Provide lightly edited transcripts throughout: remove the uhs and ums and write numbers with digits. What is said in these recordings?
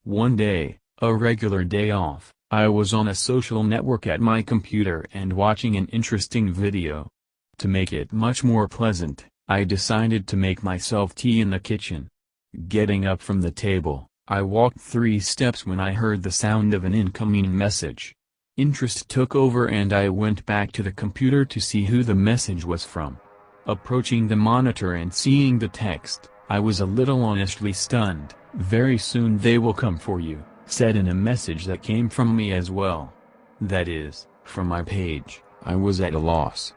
One day, a regular day off, I was on a social network at my computer and watching an interesting video. To make it much more pleasant, I decided to make myself tea in the kitchen. Getting up from the table, I walked 3 steps when I heard the sound of an incoming message. Interest took over and I went back to the computer to see who the message was from. Approaching the monitor and seeing the text, I was a little honestly stunned. "Very soon they will come for you," said in a message that came from me as well. That is, from my page. I was at a loss.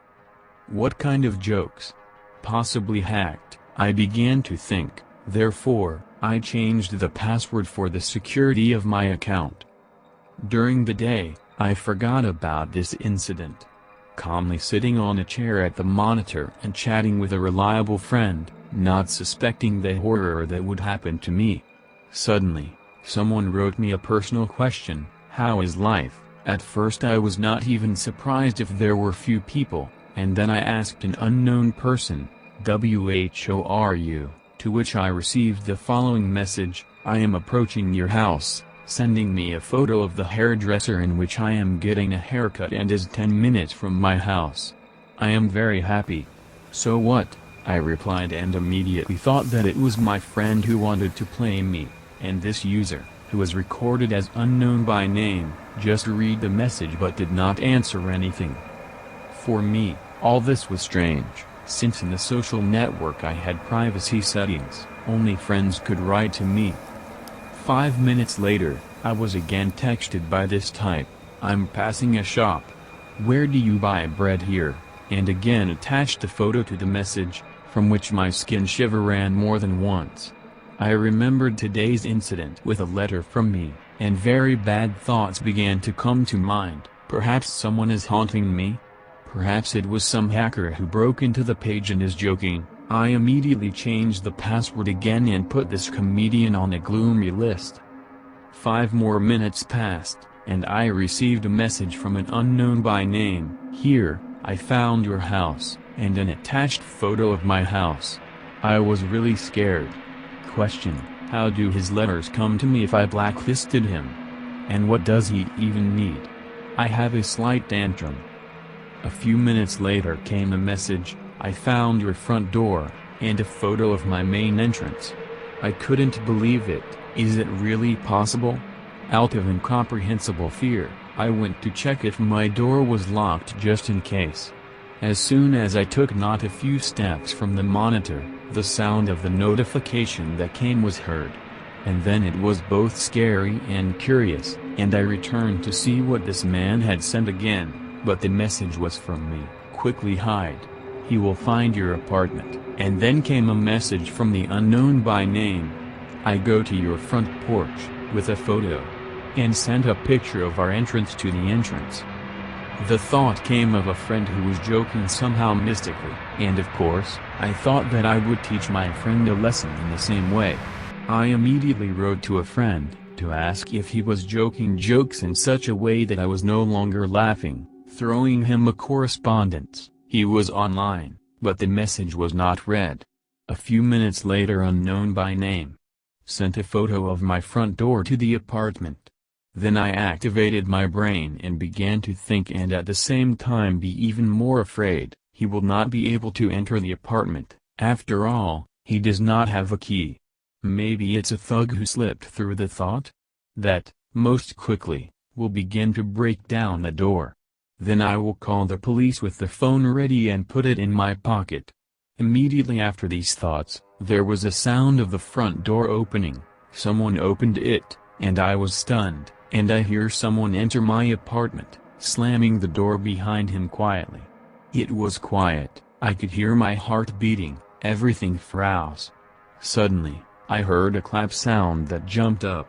What kind of jokes? Possibly hacked, I began to think. Therefore, I changed the password for the security of my account. During the day, I forgot about this incident. Calmly sitting on a chair at the monitor and chatting with a reliable friend, not suspecting the horror that would happen to me. Suddenly, someone wrote me a personal question: "How is life?" At first I was not even surprised if there were few people, and then I asked an unknown person, "Who are you?" To which I received the following message: "I am approaching your house," sending me a photo of the hairdresser in which I am getting a haircut and is 10 minutes from my house. I am very happy. "So what?" I replied, and immediately thought that it was my friend who wanted to play me, and this user, who was recorded as unknown by name, just read the message but did not answer anything. For me, all this was strange, since in the social network I had privacy settings, only friends could write to me. 5 minutes later, I was again texted by this type: "I'm passing a shop. Where do you buy bread here?" and again attached a photo to the message, from which my skin shiver ran more than once. I remembered today's incident with a letter from me, and very bad thoughts began to come to mind. Perhaps someone is haunting me? Perhaps it was some hacker who broke into the page and is joking. I immediately changed the password again and put this comedian on a gloomy list. 5 more minutes passed, and I received a message from an unknown by name: "Here, I found your house," and an attached photo of my house. I was really scared. Question: how do his letters come to me if I blacklisted him? And what does he even need? I have a slight tantrum. A few minutes later came a message: "I found your front door," and a photo of my main entrance. I couldn't believe it. Is it really possible? Out of incomprehensible fear, I went to check if my door was locked just in case. As soon as I took not a few steps from the monitor, the sound of the notification that came was heard. And then it was both scary and curious, and I returned to see what this man had sent again, but the message was from me: "Quickly hide. He will find your apartment." And then came a message from the unknown by name: "I go to your front porch," with a photo. And sent a picture of our entrance to the entrance. The thought came of a friend who was joking somehow mystically, and of course, I thought that I would teach my friend a lesson in the same way. I immediately wrote to a friend, to ask if he was joking jokes in such a way that I was no longer laughing, throwing him a correspondence. He was online, but the message was not read. A few minutes later, unknown by name sent a photo of my front door to the apartment. Then I activated my brain and began to think and at the same time be even more afraid. He will not be able to enter the apartment. After all, he does not have a key. Maybe it's a thug who slipped through the thought? That, most quickly, will begin to break down the door. Then I will call the police with the phone ready and put it in my pocket. Immediately after these thoughts, there was a sound of the front door opening. Someone opened it, and I was stunned, and I hear someone enter my apartment, slamming the door behind him quietly. It was quiet, I could hear my heart beating, everything froze. Suddenly, I heard a clap sound that jumped up.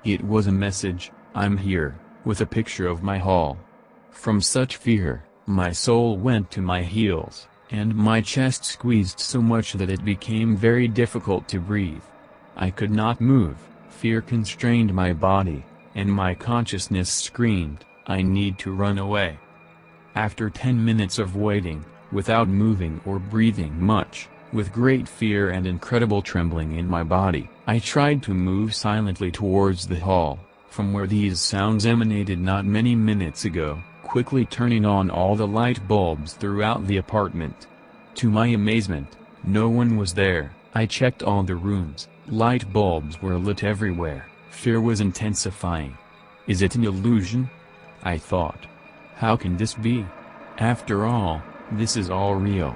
It was a message: "I'm here," with a picture of my hall. From such fear, my soul went to my heels, and my chest squeezed so much that it became very difficult to breathe. I could not move, fear constrained my body, and my consciousness screamed, "I need to run away." After 10 minutes of waiting, without moving or breathing much, with great fear and incredible trembling in my body, I tried to move silently towards the hall, from where these sounds emanated not many minutes ago, quickly turning on all the light bulbs throughout the apartment. To my amazement, no one was there. I checked all the rooms, light bulbs were lit everywhere. Fear was intensifying. Is it an illusion? I thought. How can this be? After all, this is all real.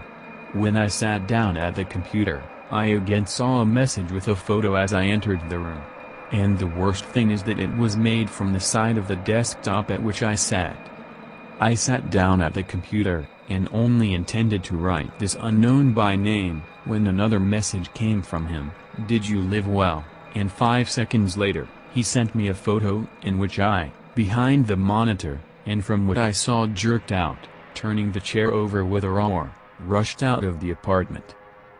When I sat down at the computer, I again saw a message with a photo as I entered the room. And the worst thing is that it was made from the side of the desktop at which I sat. I sat down at the computer, and only intended to write this unknown by name, when another message came from him. Did you live well? And 5 seconds later, he sent me a photo in which I, behind the monitor, and from what I saw jerked out, turning the chair over with a roar, rushed out of the apartment.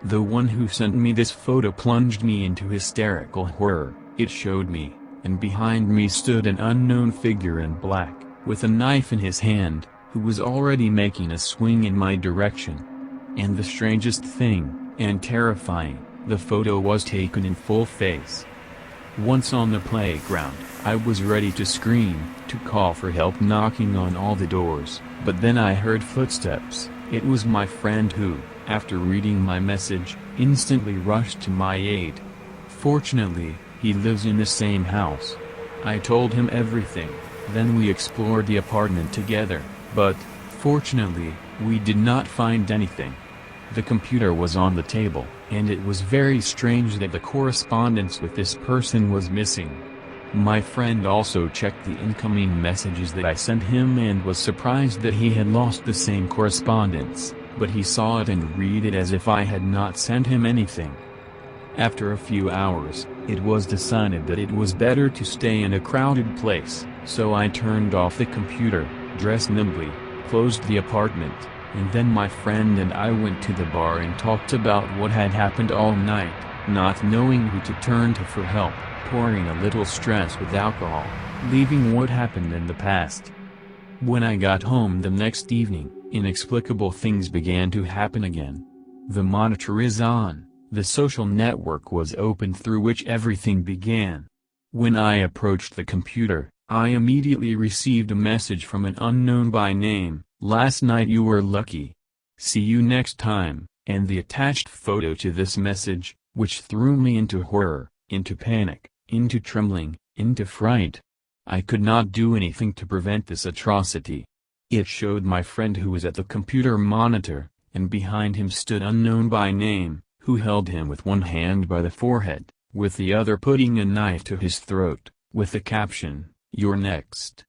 The one who sent me this photo plunged me into hysterical horror. It showed me, and behind me stood an unknown figure in black, with a knife in his hand, who was already making a swing in my direction. And the strangest thing, and terrifying, the photo was taken in full face. Once on the playground, I was ready to scream, to call for help, knocking on all the doors, but then I heard footsteps. It was my friend who, after reading my message, instantly rushed to my aid. Fortunately, he lives in the same house. I told him everything, then we explored the apartment together, but, fortunately, we did not find anything. The computer was on the table, and it was very strange that the correspondence with this person was missing. My friend also checked the incoming messages that I sent him and was surprised that he had lost the same correspondence, but he saw it and read it as if I had not sent him anything. After a few hours, it was decided that it was better to stay in a crowded place, so I turned off the computer, dressed nimbly, closed the apartment, and then my friend and I went to the bar and talked about what had happened all night, not knowing who to turn to for help, pouring a little stress with alcohol, leaving what happened in the past. When I got home the next evening, inexplicable things began to happen again. The monitor is on. The social network was open through which everything began. When I approached the computer, I immediately received a message from an unknown by name. Last night you were lucky. See you next time, and the attached photo to this message, which threw me into horror, into panic, into trembling, into fright. I could not do anything to prevent this atrocity. It showed my friend who was at the computer monitor, and behind him stood unknown by name, who held him with one hand by the forehead, with the other putting a knife to his throat, with the caption, "You're next."